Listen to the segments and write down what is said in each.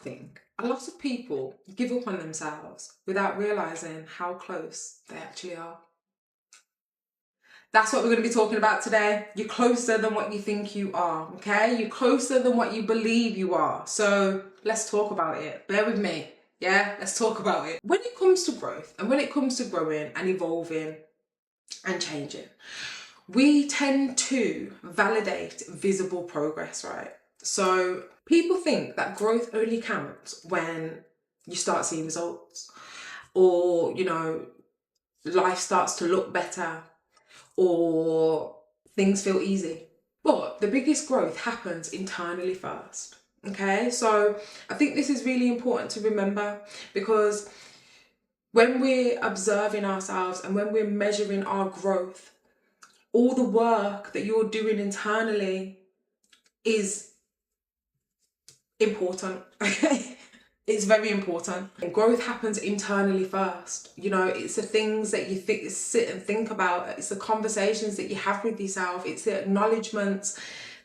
think a lot of people give up on themselves without realizing how close they actually are. That's what we're going to be talking about today. You're closer than what you think you are, okay? You're closer than what you believe you are. So let's talk about it. Bear with me. Yeah, let's talk about it. When it comes to growth and when it comes to growing and evolving and changing, we tend to validate visible progress, right? So people think that growth only counts when you start seeing results, or, life starts to look better, or things feel easy. But the biggest growth happens internally first. Okay, so I think this is really important to remember, because when we're observing ourselves and when we're measuring our growth, all the work that you're doing internally is important. Okay, it's very important. And growth happens internally first. It's the things that you sit and think about. It's the conversations that you have with yourself. It's the acknowledgements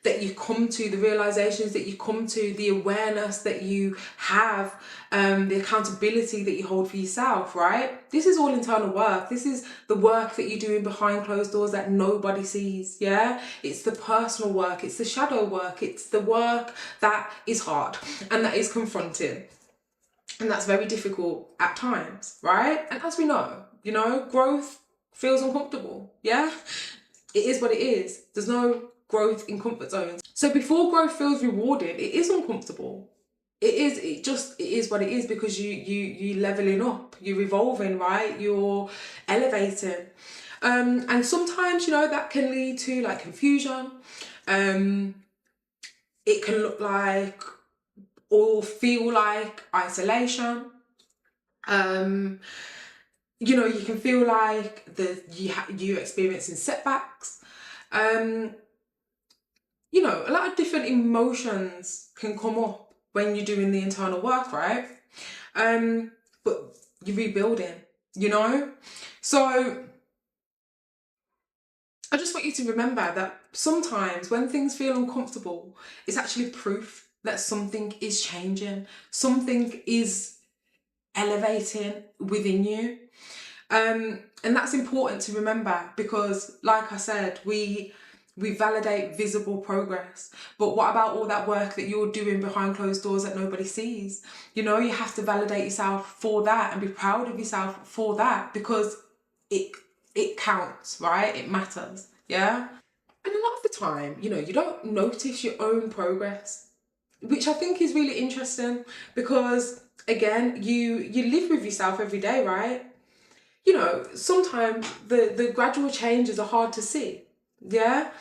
that you come to, the realizations that you come to, the awareness that you have, the accountability that you hold for yourself, right? This is all internal work. This is the work that you're doing behind closed doors that nobody sees, yeah? It's the personal work, it's the shadow work, it's the work that is hard and that is confronting. And that's very difficult at times, right? And as we know, growth feels uncomfortable, yeah? It is what it is. There's no growth in comfort zones. So before growth feels rewarding, it is uncomfortable. It is what it is, because you leveling up, you're evolving, right? You're elevating. And sometimes, that can lead to like confusion. It can look like or feel like isolation. You can feel like you're experiencing setbacks. A lot of different emotions can come up when you're doing the internal work, right? But you're rebuilding, So I just want you to remember that sometimes when things feel uncomfortable, it's actually proof that something is changing, something is elevating within you. And that's important to remember, because like I said, we validate visible progress, but what about all that work that you're doing behind closed doors that nobody sees? You have to validate yourself for that and be proud of yourself for that, because it counts, right? It matters, yeah? And a lot of the time, you don't notice your own progress, which I think is really interesting, because again, you live with yourself every day, right? Sometimes the gradual changes are hard to see. Yeah.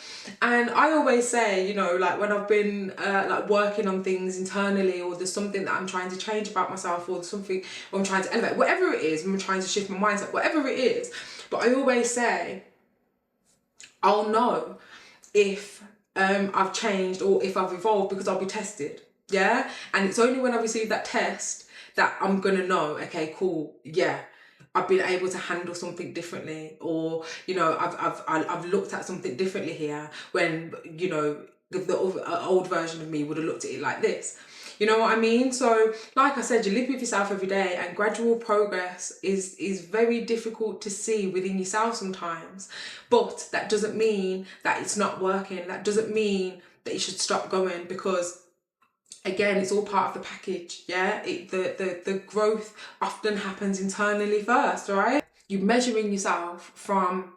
And I always say, like when I've been like working on things internally, or there's something that I'm trying to change about myself, or something or I'm trying to elevate, whatever it is, I'm trying to shift my mindset, whatever it is. But I always say, I'll know if I've changed or if I've evolved, because I'll be tested. Yeah. And it's only when I receive that test that I'm gonna know, okay, cool, yeah, I've been able to handle something differently, or I've looked at something differently here, when the old version of me would have looked at it like this. You know what I mean? So like I said, you live with yourself every day, and gradual progress is very difficult to see within yourself sometimes. But that doesn't mean that it's not working. That doesn't mean that you should stop going, because again, it's all part of the package, yeah? The growth often happens internally first, right? You're measuring yourself from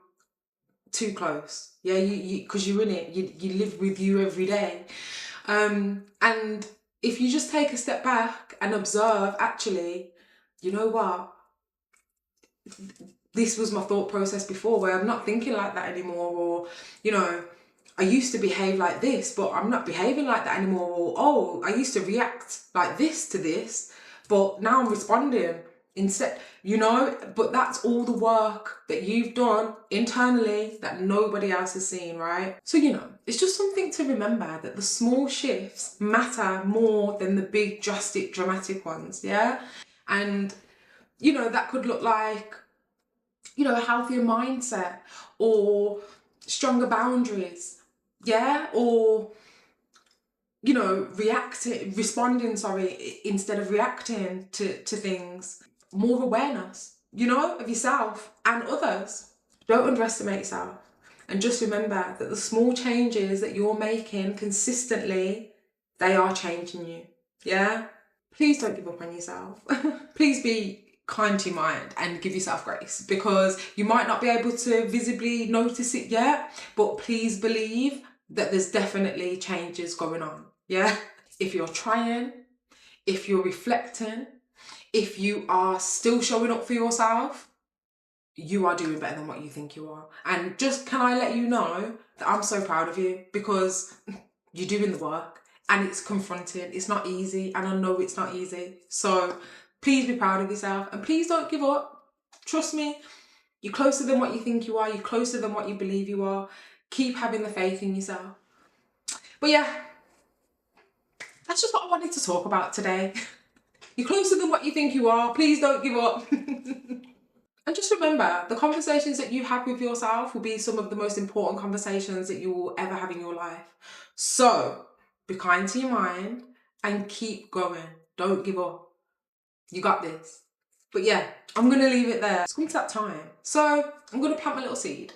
too close, yeah? Because you're in it, you live with you every day. And if you just take a step back and observe, actually, you know what? This was my thought process before, where I'm not thinking like that anymore, or, I used to behave like this, but I'm not behaving like that anymore. Or, oh, I used to react like this to this, but now I'm responding instead, but that's all the work that you've done internally that nobody else has seen, right? So, it's just something to remember, that the small shifts matter more than the big, dramatic ones, yeah? And, that could look like, a healthier mindset, or stronger boundaries, yeah? Or, responding, instead of reacting to things. More awareness, of yourself and others. Don't underestimate yourself. And just remember that the small changes that you're making consistently, they are changing you. Yeah? Please don't give up on yourself. Please be kind to your mind and give yourself grace, because you might not be able to visibly notice it yet, but please believe that there's definitely changes going on. Yeah? If you're trying, if you're reflecting, if you are still showing up for yourself, you are doing better than what you think you are. And just, can I let you know that I'm so proud of you, because you're doing the work and it's confronting. It's not easy, and I know it's not easy. So please be proud of yourself and please don't give up. Trust me, you're closer than what you think you are. You're closer than what you believe you are. Keep having the faith in yourself. But yeah, that's just what I wanted to talk about today. You're closer than what you think you are. Please don't give up. And just remember, the conversations that you have with yourself will be some of the most important conversations that you will ever have in your life. So be kind to your mind and keep going. Don't give up. You got this. But yeah, I'm going to leave it there. It's come to that time. So I'm going to plant my little seed.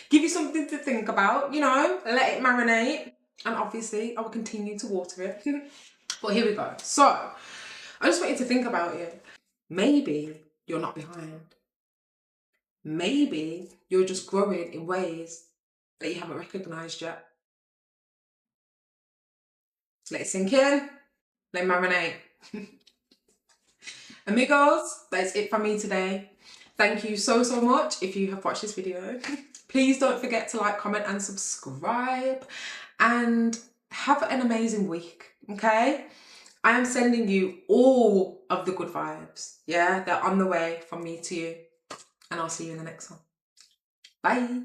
Give you something to think about, let it marinate. And obviously I will continue to water it. But here we go. So I just want you to think about it. Maybe you're not behind. Maybe you're just growing in ways that you haven't recognised yet. Let it sink in. Let it marinate. Amigos, that is it from me today. Thank you so much if you have watched this video. Please don't forget to like, comment and subscribe, and have an amazing week, okay? I am sending you all of the good vibes. Yeah, they're on the way from me to you, and I'll see you in the next one. Bye.